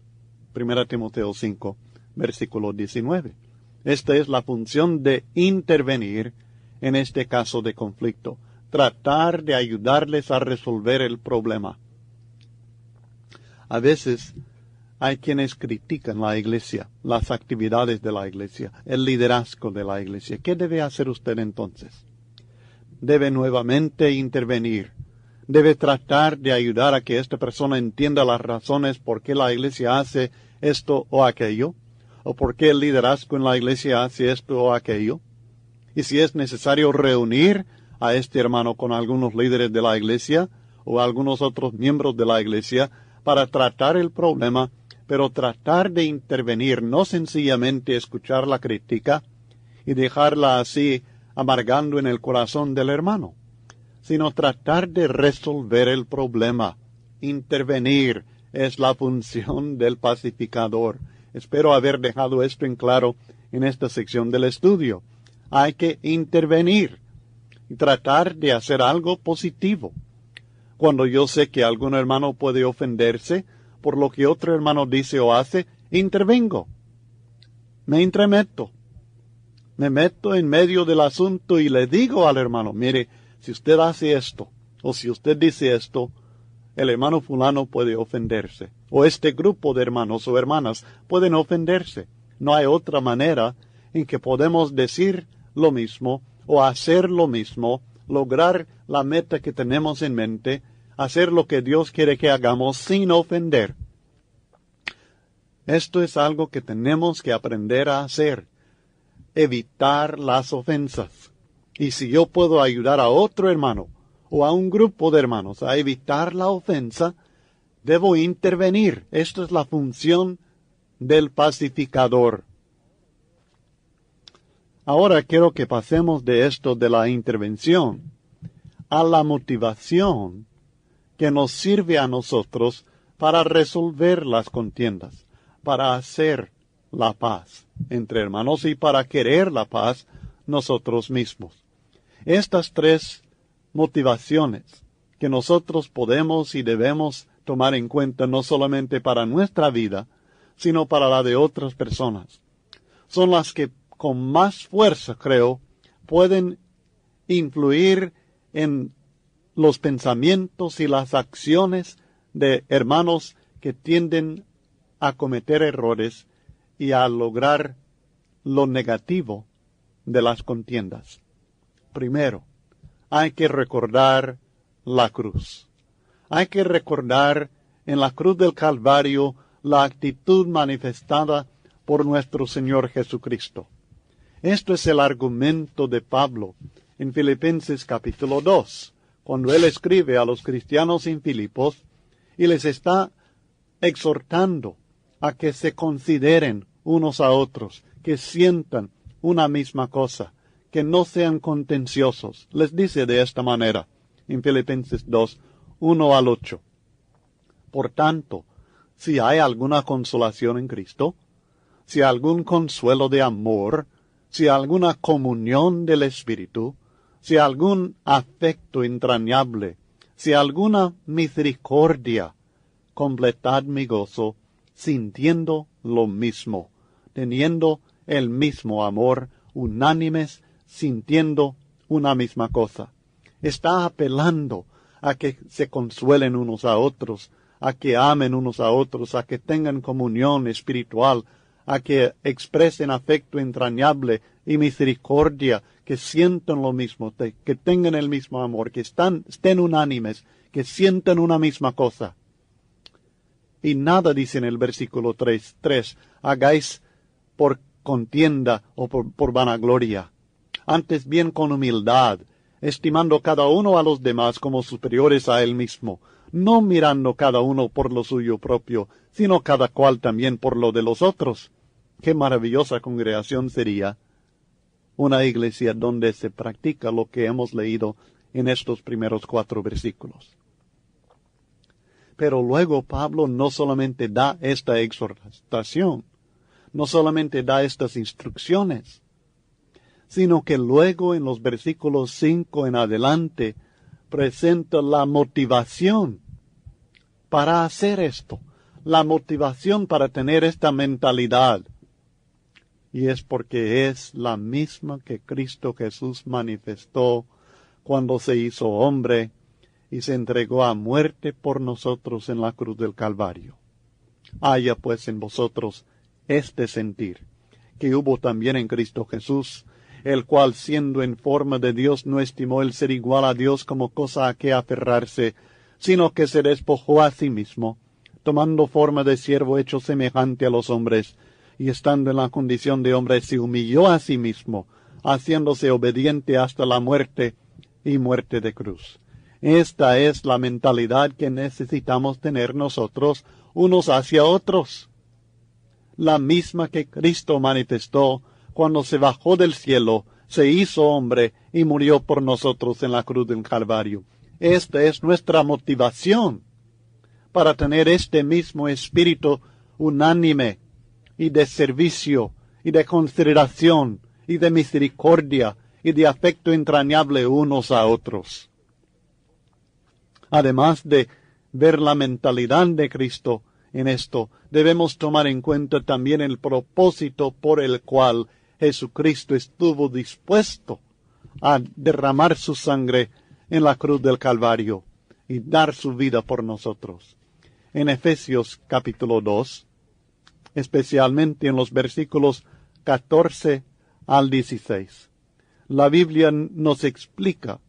1 Timoteo 5, versículo 19. Esta es la función de intervenir en este caso de conflicto, tratar de ayudarles a resolver el problema. A veces hay quienes critican la iglesia, las actividades de la iglesia, el liderazgo de la iglesia. ¿Qué debe hacer usted entonces? Debe nuevamente intervenir. Debe tratar de ayudar a que esta persona entienda las razones por qué la iglesia hace esto o aquello, o por qué el liderazgo en la iglesia hace esto o aquello. Y si es necesario reunir a este hermano con algunos líderes de la iglesia o algunos otros miembros de la iglesia para tratar el problema, pero tratar de intervenir, no sencillamente escuchar la crítica y dejarla así amargando en el corazón del hermano, sino tratar de resolver el problema. Intervenir es la función del pacificador. Espero haber dejado esto en claro en esta sección del estudio. Hay que intervenir y tratar de hacer algo positivo. Cuando yo sé que algún hermano puede ofenderse por lo que otro hermano dice o hace, intervengo. Me entremeto. Me meto en medio del asunto y le digo al hermano, mire, si usted hace esto, o si usted dice esto, el hermano fulano puede ofenderse. O este grupo de hermanos o hermanas pueden ofenderse. No hay otra manera en que podemos decir lo mismo o hacer lo mismo, lograr la meta que tenemos en mente, hacer lo que Dios quiere que hagamos sin ofender. Esto es algo que tenemos que aprender a hacer, evitar las ofensas. Y si yo puedo ayudar a otro hermano o a un grupo de hermanos a evitar la ofensa, debo intervenir. Esta es la función del pacificador. Ahora quiero que pasemos de esto de la intervención a la motivación que nos sirve a nosotros para resolver las contiendas, para hacer la paz entre hermanos y para querer la paz nosotros mismos. Estas 3 motivaciones que nosotros podemos y debemos tomar en cuenta no solamente para nuestra vida, sino para la de otras personas, son las que con más fuerza, creo, pueden influir en los pensamientos y las acciones de hermanos que tienden a cometer errores y a lograr lo negativo de las contiendas. Primero, hay que recordar la cruz. Hay que recordar en la cruz del Calvario la actitud manifestada por nuestro Señor Jesucristo. Esto es el argumento de Pablo en Filipenses capítulo 2, cuando él escribe a los cristianos en Filipos y les está exhortando a que se consideren unos a otros, que sientan una misma cosa, que no sean contenciosos. Les dice de esta manera en Filipenses 2, 1 al 8. Por tanto, si hay alguna consolación en Cristo, si algún consuelo de amor, si alguna comunión del Espíritu, si algún afecto entrañable, si alguna misericordia, completad mi gozo, sintiendo lo mismo, teniendo el mismo amor, unánimes, sintiendo una misma cosa. Está apelando a que se consuelen unos a otros, a que amen unos a otros, a que tengan comunión espiritual, a que expresen afecto entrañable y misericordia, que sientan lo mismo, que tengan el mismo amor, que estén unánimes, que sientan una misma cosa. Y nada dice en el versículo 3, hagáis por contienda o por vanagloria, antes bien con humildad, estimando cada uno a los demás como superiores a él mismo, no mirando cada uno por lo suyo propio, sino cada cual también por lo de los otros. Qué maravillosa congregación sería una iglesia donde se practica lo que hemos leído en estos primeros 4 versículos. Pero luego Pablo no solamente da esta exhortación, no solamente da estas instrucciones, sino que luego en los versículos 5 en adelante presenta la motivación para hacer esto, la motivación para tener esta mentalidad. Y es porque es la misma que Cristo Jesús manifestó cuando se hizo hombre y se entregó a muerte por nosotros en la cruz del Calvario. Haya pues en vosotros este sentir, que hubo también en Cristo Jesús, el cual siendo en forma de Dios no estimó el ser igual a Dios como cosa a que aferrarse, sino que se despojó a sí mismo, tomando forma de siervo hecho semejante a los hombres, y estando en la condición de hombre se humilló a sí mismo, haciéndose obediente hasta la muerte y muerte de cruz. Esta es la mentalidad que necesitamos tener nosotros unos hacia otros. La misma que Cristo manifestó cuando se bajó del cielo, se hizo hombre y murió por nosotros en la cruz del Calvario. Esta es nuestra motivación para tener este mismo espíritu unánime y de servicio y de consideración y de misericordia y de afecto entrañable unos a otros. Además de ver la mentalidad de Cristo en esto, debemos tomar en cuenta también el propósito por el cual Jesucristo estuvo dispuesto a derramar su sangre en la cruz del Calvario y dar su vida por nosotros. En Efesios capítulo 2, especialmente en los versículos 14 al 16, la Biblia nos explica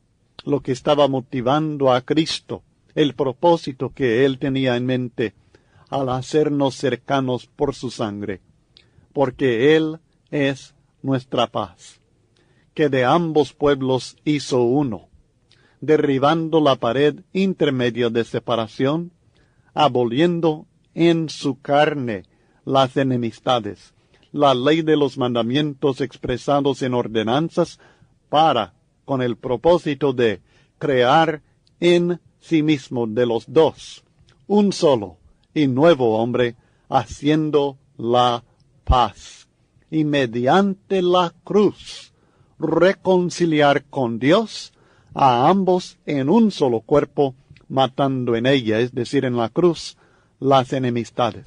lo que estaba motivando a Cristo, el propósito que Él tenía en mente al hacernos cercanos por su sangre, porque Él es nuestra paz, que de ambos pueblos hizo uno, derribando la pared intermedia de separación, aboliendo en su carne las enemistades, la ley de los mandamientos expresados en ordenanzas, para, con el propósito de crear en sí mismo de los dos, un solo y nuevo hombre, haciendo la paz, y mediante la cruz reconciliar con Dios a ambos en un solo cuerpo, matando en ella, es decir, en la cruz, las enemistades.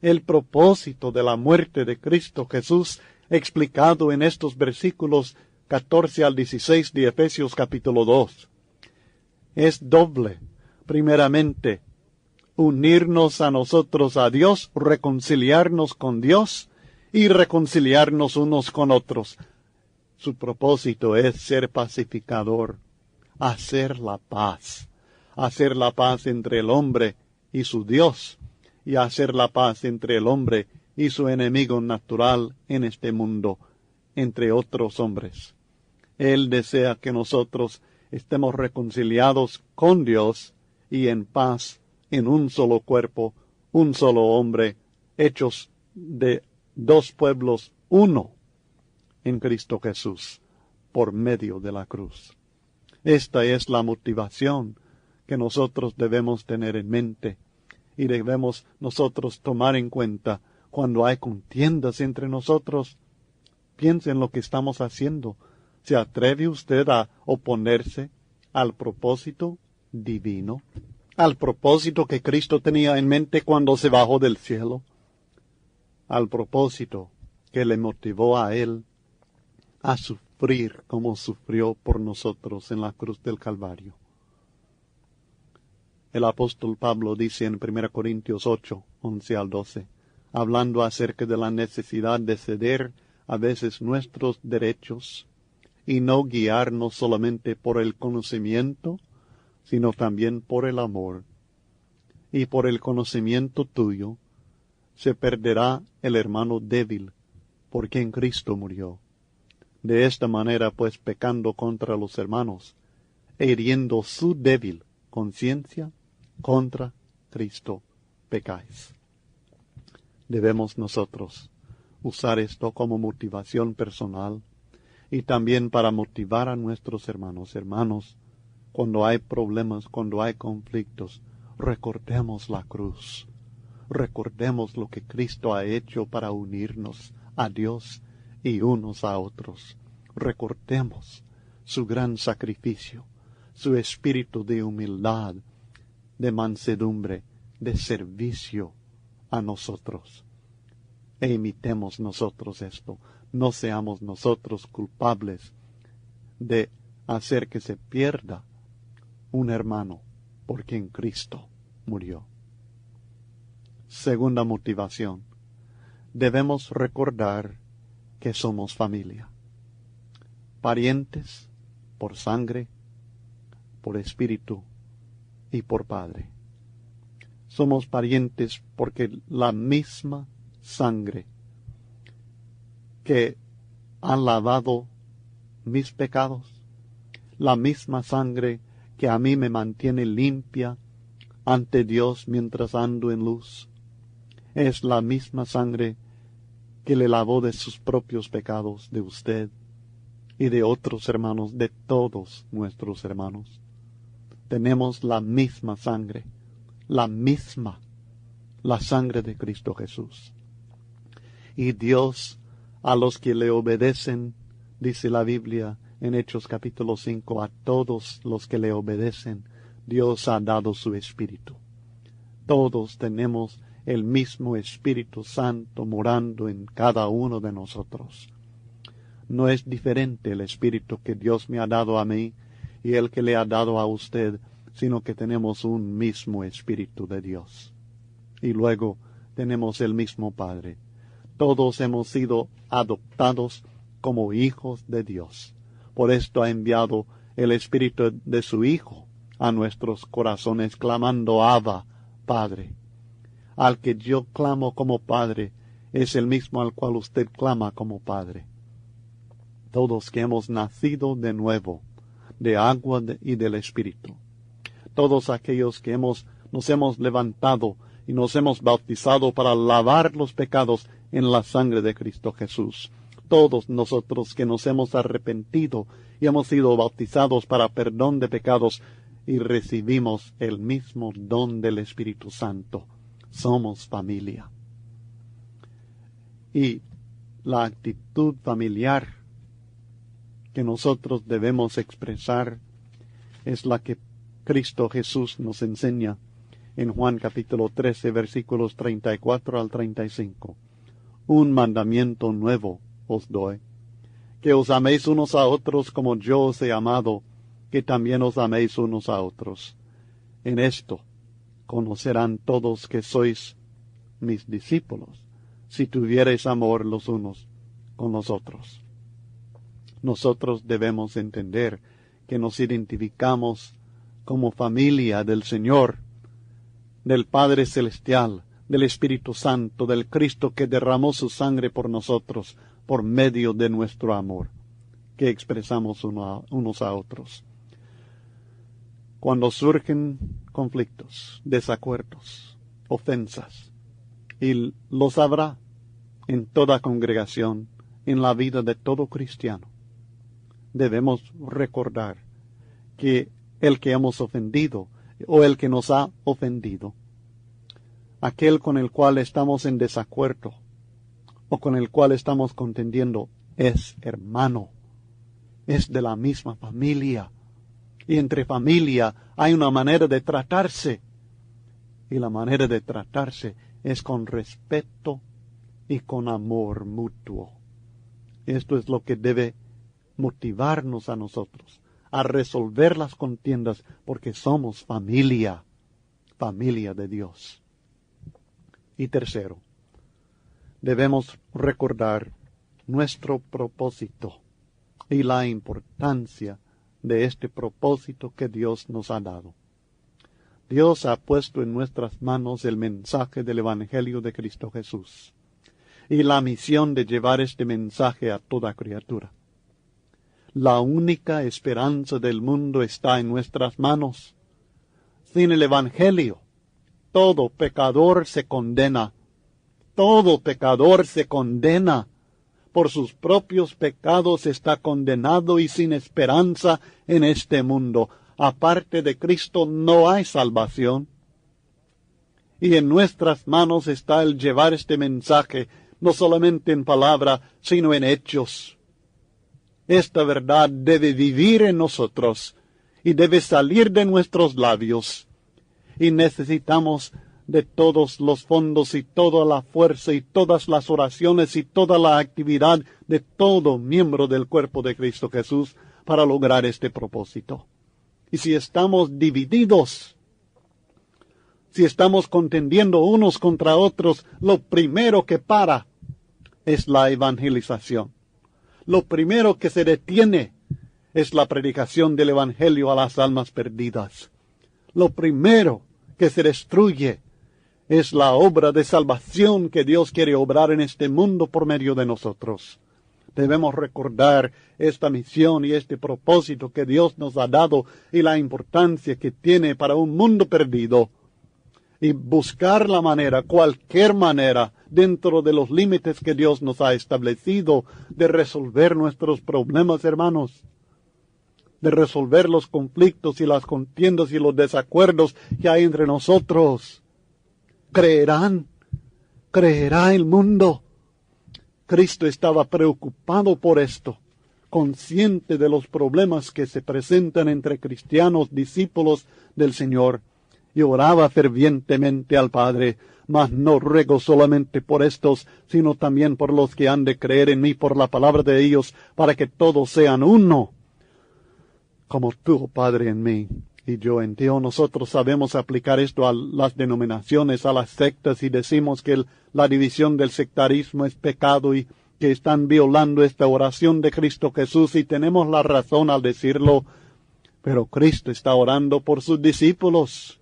El propósito de la muerte de Cristo Jesús, explicado en estos versículos 14 al 16 de Efesios capítulo 2, es doble. Primeramente, unirnos a nosotros a Dios, reconciliarnos con Dios y reconciliarnos unos con otros. Su propósito es ser pacificador, hacer la paz entre el hombre y su Dios, y hacer la paz entre el hombre y su enemigo natural en este mundo, entre otros hombres. Él desea que nosotros estemos reconciliados con Dios y en paz en un solo cuerpo, un solo hombre, hechos de dos pueblos, uno en Cristo Jesús, por medio de la cruz. Esta es la motivación que nosotros debemos tener en mente y debemos nosotros tomar en cuenta cuando hay contiendas entre nosotros. Piense en lo que estamos haciendo. ¿Se atreve usted a oponerse al propósito divino? Al propósito que Cristo tenía en mente cuando se bajó del cielo. Al propósito que le motivó a Él a sufrir sufrir como sufrió por nosotros en la cruz del Calvario. El apóstol Pablo dice en 1 Corintios 8, 11 al 12, hablando acerca de la necesidad de ceder a veces nuestros derechos y no guiarnos solamente por el conocimiento, sino también por el amor. Y por el conocimiento tuyo se perderá el hermano débil, por quien Cristo murió. De esta manera, pues, pecando contra los hermanos, e hiriendo su débil conciencia, contra Cristo pecáis. Debemos nosotros usar esto como motivación personal y también para motivar a nuestros hermanos. Hermanos, cuando hay problemas, cuando hay conflictos, recordemos la cruz. Recordemos lo que Cristo ha hecho para unirnos a Dios y unos a otros. Recordemos su gran sacrificio, su espíritu de humildad, de mansedumbre, de servicio a nosotros. E imitemos nosotros esto. No seamos nosotros culpables de hacer que se pierda un hermano por quien Cristo murió. Segunda motivación. Debemos recordar que somos familia. Parientes por sangre, por espíritu y por Padre. Somos parientes porque la misma sangre que ha lavado mis pecados, la misma sangre que a mí me mantiene limpia ante Dios mientras ando en luz, es la misma sangre que le lavó de sus propios pecados, de usted y de otros hermanos, de todos nuestros hermanos. Tenemos la misma sangre, la sangre de Cristo Jesús. Y Dios, a los que le obedecen, dice la Biblia en Hechos capítulo 5, a todos los que le obedecen, Dios ha dado su Espíritu. Todos tenemos el mismo Espíritu Santo morando en cada uno de nosotros. No es diferente el Espíritu que Dios me ha dado a mí y el que le ha dado a usted, sino que tenemos un mismo Espíritu de Dios. Y luego tenemos el mismo Padre. Todos hemos sido adoptados como hijos de Dios. Por esto ha enviado el Espíritu de su Hijo a nuestros corazones, clamando, Abba, Padre. Al que yo clamo como Padre, es el mismo al cual usted clama como Padre. Todos que hemos nacido de nuevo, de agua y del Espíritu. Todos aquellos que nos hemos levantado y nos hemos bautizado para lavar los pecados en la sangre de Cristo Jesús. Todos nosotros que nos hemos arrepentido y hemos sido bautizados para perdón de pecados y recibimos el mismo don del Espíritu Santo. Somos familia. Y la actitud familiar que nosotros debemos expresar es la que Cristo Jesús nos enseña en Juan capítulo 13, versículos 34 al 35. Un mandamiento nuevo os doy, que os améis unos a otros como yo os he amado, que también os améis unos a otros. En esto conocerán todos que sois mis discípulos, si tuviereis amor los unos con los otros. Nosotros debemos entender que nos identificamos como familia del Señor, del Padre Celestial, del Espíritu Santo, del Cristo que derramó su sangre por nosotros, por medio de nuestro amor, que expresamos unos a otros. Cuando surgen conflictos, desacuerdos, ofensas, y los habrá en toda congregación, en la vida de todo cristiano, debemos recordar que el que hemos ofendido o el que nos ha ofendido, aquel con el cual estamos en desacuerdo o con el cual estamos contendiendo, es hermano, es de la misma familia. Y entre familia hay una manera de tratarse. Y la manera de tratarse es con respeto y con amor mutuo. Esto es lo que debe motivarnos a nosotros a resolver las contiendas, porque somos familia de Dios. Y tercero, debemos recordar nuestro propósito y la importancia de este propósito que Dios nos ha dado. Dios ha puesto en nuestras manos el mensaje del Evangelio de Cristo Jesús y la misión de llevar este mensaje a toda criatura. La única esperanza del mundo está en nuestras manos. Sin el Evangelio, todo pecador se condena. Todo pecador se condena. Por sus propios pecados está condenado y sin esperanza en este mundo. Aparte de Cristo no hay salvación. Y en nuestras manos está el llevar este mensaje, no solamente en palabra, sino en hechos. Esta verdad debe vivir en nosotros y debe salir de nuestros labios. Y necesitamos de todos los fondos y toda la fuerza y todas las oraciones y toda la actividad de todo miembro del cuerpo de Cristo Jesús para lograr este propósito. Y si estamos divididos, si estamos contendiendo unos contra otros, lo primero que para es la evangelización. Lo primero que se detiene es la predicación del Evangelio a las almas perdidas. Lo primero que se destruye es la obra de salvación que Dios quiere obrar en este mundo por medio de nosotros. Debemos recordar esta misión y este propósito que Dios nos ha dado y la importancia que tiene para un mundo perdido. Y buscar la manera, cualquier manera, dentro de los límites que Dios nos ha establecido, de resolver nuestros problemas, hermanos, de resolver los conflictos y las contiendas y los desacuerdos que hay entre nosotros. ¿Creerá el mundo? Cristo estaba preocupado por esto, consciente de los problemas que se presentan entre cristianos, discípulos del Señor, y oraba fervientemente al Padre: mas no ruego solamente por estos, sino también por los que han de creer en mí por la palabra de ellos, para que todos sean uno, como tú, Padre, en mí y yo en ti. Nosotros sabemos aplicar esto a las denominaciones, a las sectas, y decimos que la división del sectarismo es pecado y que están violando esta oración de Cristo Jesús, y tenemos la razón al decirlo, pero Cristo está orando por sus discípulos.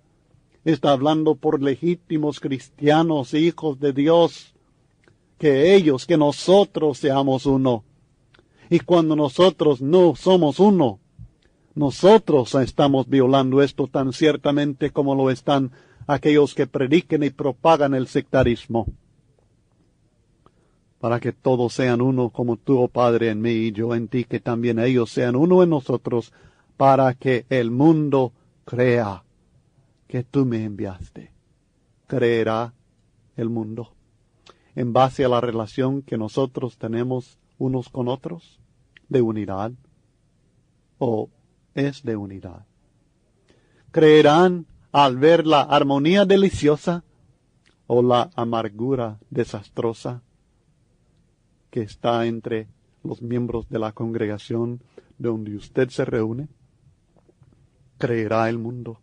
Está hablando por legítimos cristianos, hijos de Dios, que nosotros seamos uno. Y cuando nosotros no somos uno, nosotros estamos violando esto tan ciertamente como lo están aquellos que prediquen y propagan el sectarismo. Para que todos sean uno, como tú, oh Padre, en mí y yo en ti, que también ellos sean uno en nosotros, para que el mundo crea que tú me enviaste. ¿Creerá el mundo en base a la relación que nosotros tenemos unos con otros, de unidad, o es de unidad? ¿Creerán al ver la armonía deliciosa o la amargura desastrosa que está entre los miembros de la congregación donde usted se reúne? ¿Creerá el mundo?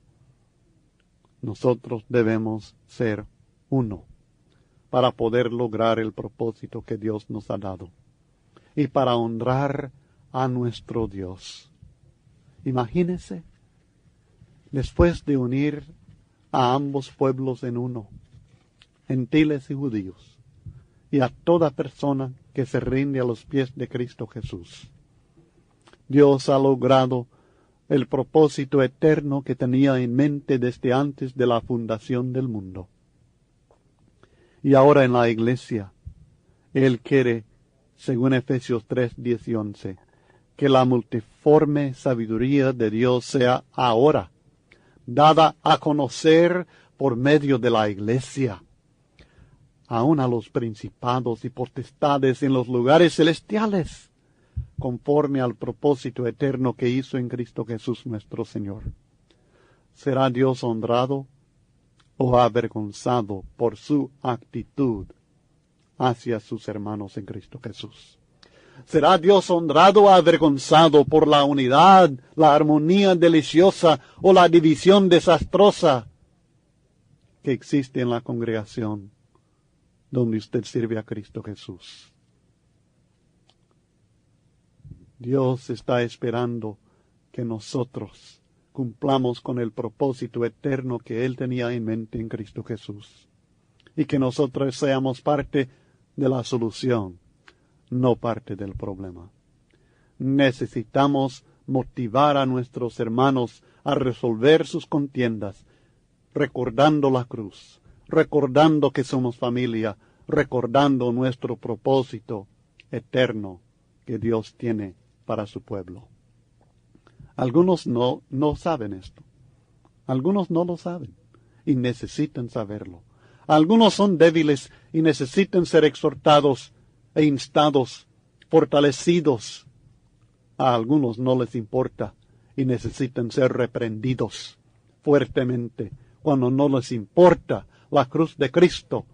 Nosotros debemos ser uno para poder lograr el propósito que Dios nos ha dado y para honrar a nuestro Dios. Imagínese, después de unir a ambos pueblos en uno, gentiles y judíos, y a toda persona que se rinde a los pies de Cristo Jesús, Dios ha logrado el propósito eterno que tenía en mente desde antes de la fundación del mundo. Y ahora en la iglesia, Él quiere, según Efesios 3, 10 y 11, que la multiforme sabiduría de Dios sea ahora dada a conocer por medio de la iglesia, aun a los principados y potestades en los lugares celestiales, conforme al propósito eterno que hizo en Cristo Jesús nuestro Señor. ¿Será Dios honrado o avergonzado por su actitud hacia sus hermanos en Cristo Jesús? ¿Será Dios honrado o avergonzado por la unidad, la armonía deliciosa o la división desastrosa que existe en la congregación donde usted sirve a Cristo Jesús? Dios está esperando que nosotros cumplamos con el propósito eterno que Él tenía en mente en Cristo Jesús, y que nosotros seamos parte de la solución, no parte del problema. Necesitamos motivar a nuestros hermanos a resolver sus contiendas, recordando la cruz, recordando que somos familia, recordando nuestro propósito eterno que Dios tiene para su pueblo. Algunos no saben esto. Algunos no lo saben y necesitan saberlo. Algunos son débiles y necesitan ser exhortados e instados, fortalecidos. A algunos no les importa y necesitan ser reprendidos fuertemente cuando no les importa la cruz de Cristo,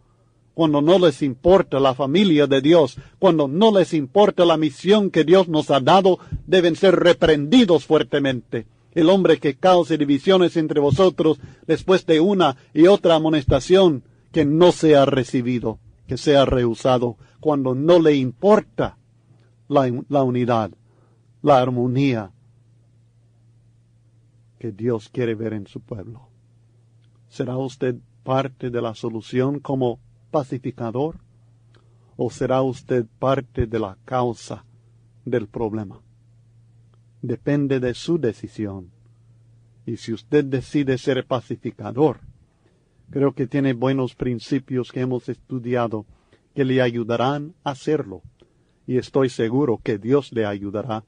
cuando no les importa la familia de Dios, cuando no les importa la misión que Dios nos ha dado, deben ser reprendidos fuertemente. El hombre que cause divisiones entre vosotros después de una y otra amonestación, que no sea recibido, que sea rehusado, cuando no le importa la unidad, la armonía que Dios quiere ver en su pueblo. ¿Será usted parte de la solución como pacificador o será usted parte de la causa del problema? Depende de su decisión. Y si usted decide ser pacificador, creo que tiene buenos principios que hemos estudiado que le ayudarán a hacerlo. Y estoy seguro que Dios le ayudará.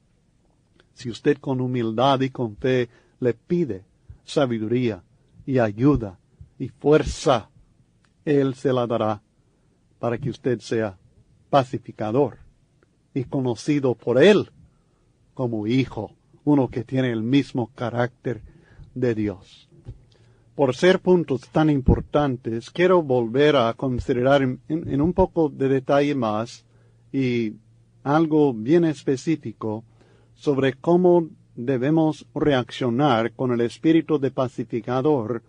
Si usted con humildad y con fe le pide sabiduría y ayuda y fuerza, Él se la dará para que usted sea pacificador y conocido por Él como hijo, uno que tiene el mismo carácter de Dios. Por ser puntos tan importantes, quiero volver a considerar en un poco de detalle más y algo bien específico sobre cómo debemos reaccionar con el espíritu de pacificador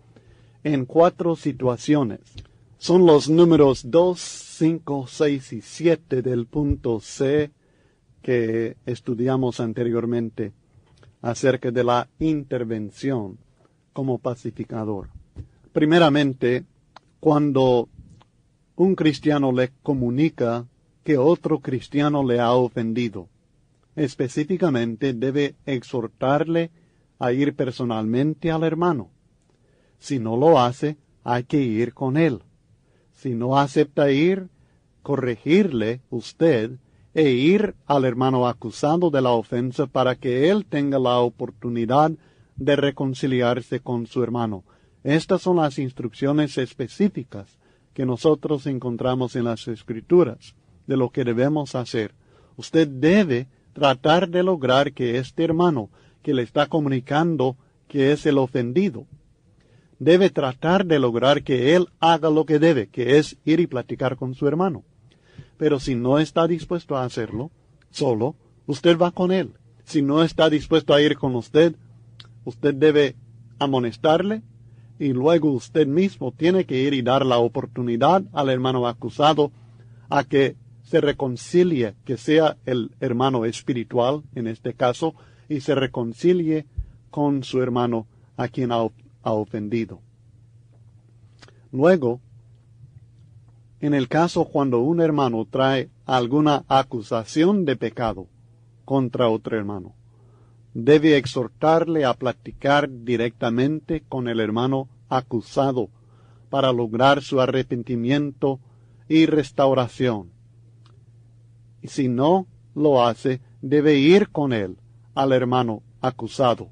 en 4 situaciones. Son los números 2, 5, 6 y 7 del punto C que estudiamos anteriormente acerca de la intervención como pacificador. Primeramente, cuando un cristiano le comunica que otro cristiano le ha ofendido, específicamente debe exhortarle a ir personalmente al hermano. Si no lo hace, hay que ir con él. Si no acepta ir, corregirle usted e ir al hermano acusado de la ofensa para que él tenga la oportunidad de reconciliarse con su hermano. Estas son las instrucciones específicas que nosotros encontramos en las Escrituras de lo que debemos hacer. Usted debe tratar de lograr que este hermano que le está comunicando que es el ofendido, debe tratar de lograr que él haga lo que debe, que es ir y platicar con su hermano. Pero si no está dispuesto a hacerlo solo, usted va con él. Si no está dispuesto a ir con usted, usted debe amonestarle y luego usted mismo tiene que ir y dar la oportunidad al hermano acusado a que se reconcilie, que sea el hermano espiritual en este caso, y se reconcilie con su hermano a quien ha ofendido. Luego, en el caso cuando un hermano trae alguna acusación de pecado contra otro hermano, debe exhortarle a platicar directamente con el hermano acusado para lograr su arrepentimiento y restauración. Y si no lo hace, debe ir con él al hermano acusado.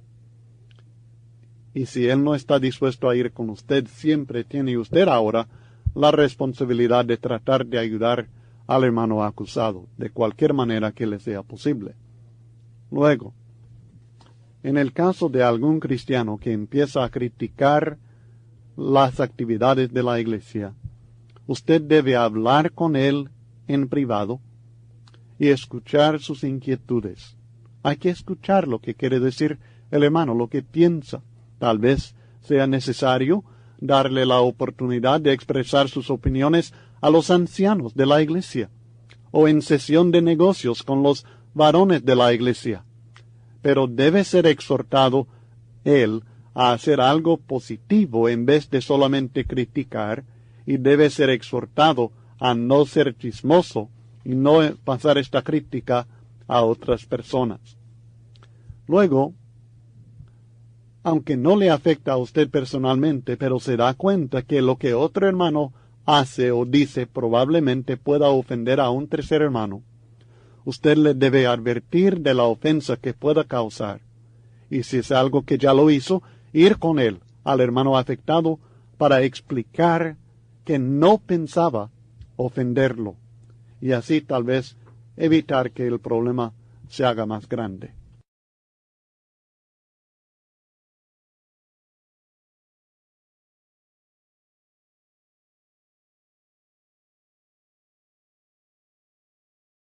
Y si él no está dispuesto a ir con usted, siempre tiene usted ahora la responsabilidad de tratar de ayudar al hermano acusado, de cualquier manera que le sea posible. Luego, en el caso de algún cristiano que empieza a criticar las actividades de la iglesia, usted debe hablar con él en privado y escuchar sus inquietudes. Hay que escuchar lo que quiere decir el hermano, lo que piensa. Tal vez sea necesario darle la oportunidad de expresar sus opiniones a los ancianos de la iglesia, o en sesión de negocios con los varones de la iglesia. Pero debe ser exhortado él a hacer algo positivo en vez de solamente criticar, y debe ser exhortado a no ser chismoso y no pasar esta crítica a otras personas. Luego, aunque no le afecta a usted personalmente, pero se da cuenta que lo que otro hermano hace o dice probablemente pueda ofender a un tercer hermano, usted le debe advertir de la ofensa que pueda causar. Y si es algo que ya lo hizo, ir con él, al hermano afectado, para explicar que no pensaba ofenderlo, y así tal vez evitar que el problema se haga más grande.